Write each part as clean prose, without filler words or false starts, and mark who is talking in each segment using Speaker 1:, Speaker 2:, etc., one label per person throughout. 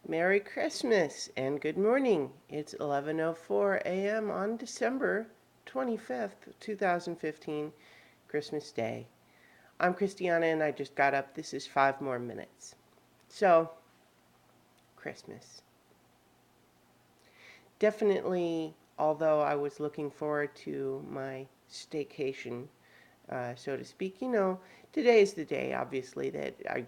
Speaker 1: Merry Christmas and good morning. It's 11:04 a.m. on December 25th, 2015, Christmas Day. I'm Christiana and I just got up. This is 5 more minutes. So, Christmas. Definitely, although I was looking forward to my staycation, so to speak, today is the day, obviously, that it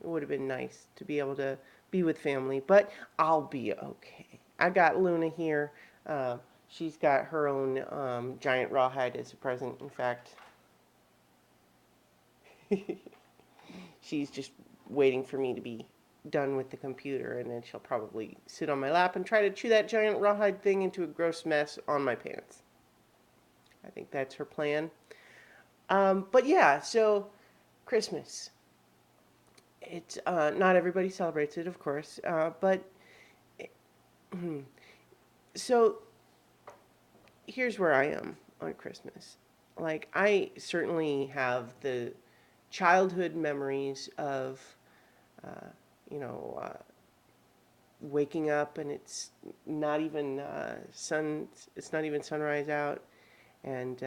Speaker 1: would have been nice to be able to be with family, but I'll be okay. I got Luna here. Uh, she's got her own giant rawhide as a present. In fact, she's just waiting for me to be done with the computer, and then she'll probably sit on my lap and try to chew that giant rawhide thing into a gross mess on my pants. I think that's her plan. But yeah, so Christmas. It's not everybody celebrates it, of course, but so here's where I am on Christmas. Like, I certainly have the childhood memories of, uh, you know, uh, waking up and not even it's not even sunrise out, and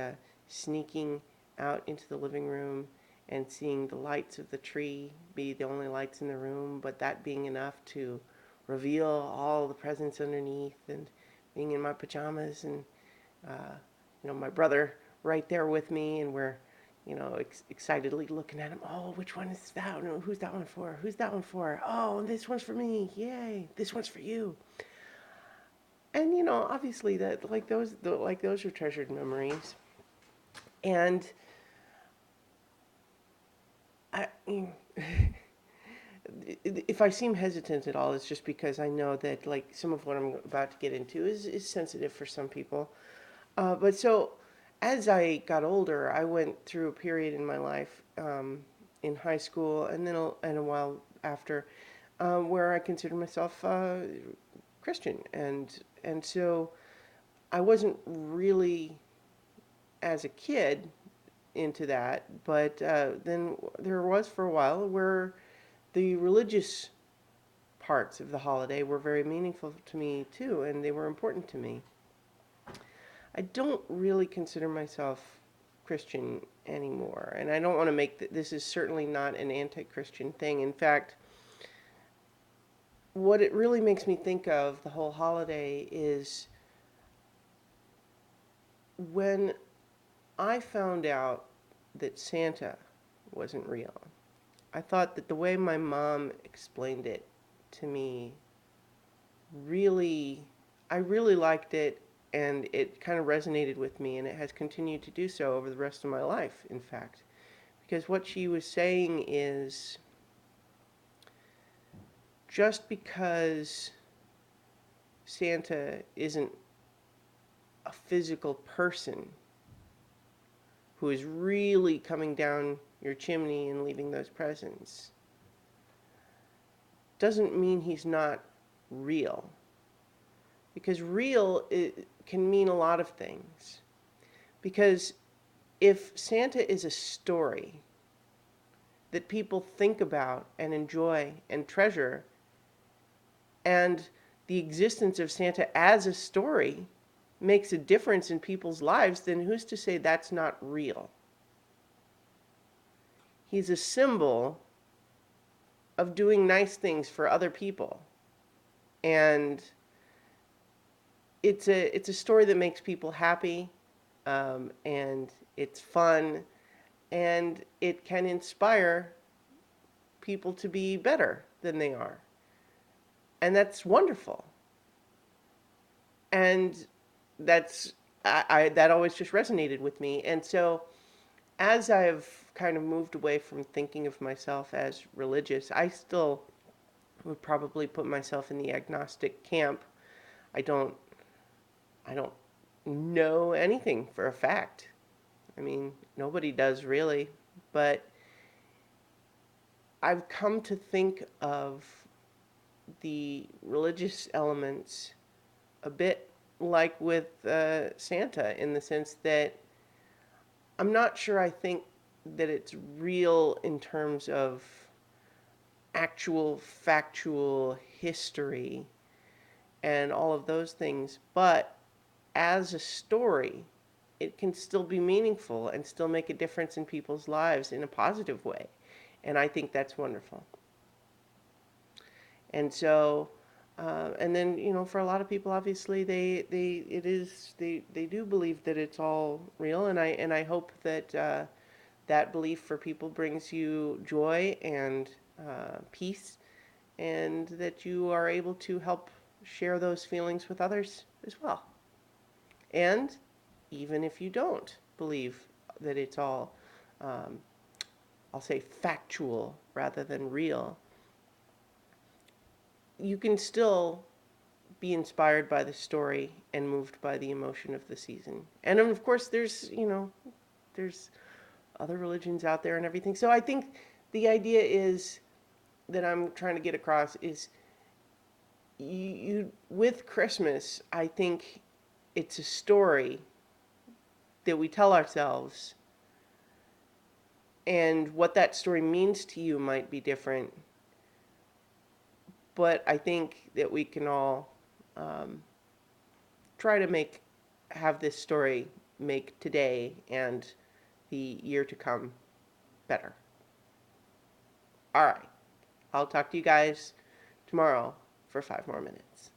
Speaker 1: sneaking out into the living room and seeing the lights of the tree be the only lights in the room, but that being enough to reveal all the presents underneath, and being in my pajamas, and uh, my brother right there with me, and we're, excitedly looking at him. Oh, which one is that? No, who's that one for? Who's that one for? Oh, this one's for me. Yay! This one's for you. And obviously that like those are treasured memories. And I, if I seem hesitant at all, it's just because I know that like some of what I'm about to get into is sensitive for some people. But so, as I got older, I went through a period in my life, in high school, and then and a while after, where I considered myself Christian, and so I wasn't really, as a kid, into that, but then there was for a while where the religious parts of the holiday were very meaningful to me too, and they were important to me. I don't really consider myself Christian anymore, and I don't want to make this is certainly not an anti-Christian thing. In fact, what it really makes me think of the whole holiday is when I found out that Santa wasn't real. I thought that the way my mom explained it to me really, I really liked it, and it kind of resonated with me, and it has continued to do so over the rest of my life, in fact. Because what she was saying is just because Santa isn't a physical person who is really coming down your chimney and leaving those presents doesn't mean he's not real. Because real can mean a lot of things. Because if Santa is a story that people think about and enjoy and treasure, and the existence of Santa as a story makes a difference in people's lives, then who's to say that's not real? He's a symbol of doing nice things for other people. And it's a story that makes people happy, and it's fun, and it can inspire people to be better than they are. And that's wonderful. And that's that always just resonated with me. And so as I've kind of moved away from thinking of myself as religious, I still would probably put myself in the agnostic camp. I don't I don't know anything for a fact. I mean, nobody does really, but I've come to think of the religious elements a bit like with Santa, in the sense that I'm not sure I think that it's real in terms of actual factual history and all of those things, but as a story, it can still be meaningful and still make a difference in people's lives in a positive way. And I think that's wonderful. And so, and then, for a lot of people, obviously, they do believe that it's all real, and I hope that that belief for people brings you joy and peace, and that you are able to help share those feelings with others as well. And even if you don't believe that it's all, um, I'll say, factual rather than real, you can still be inspired by the story and moved by the emotion of the season. And of course, there's other religions out there and everything. So I think the idea is that I'm trying to get across is with Christmas, I think it's a story that we tell ourselves, and what that story means to you might be different. But I think that we can all um, try to have this story make today and the year to come better. All right. I'll talk to you guys tomorrow for 5 more minutes.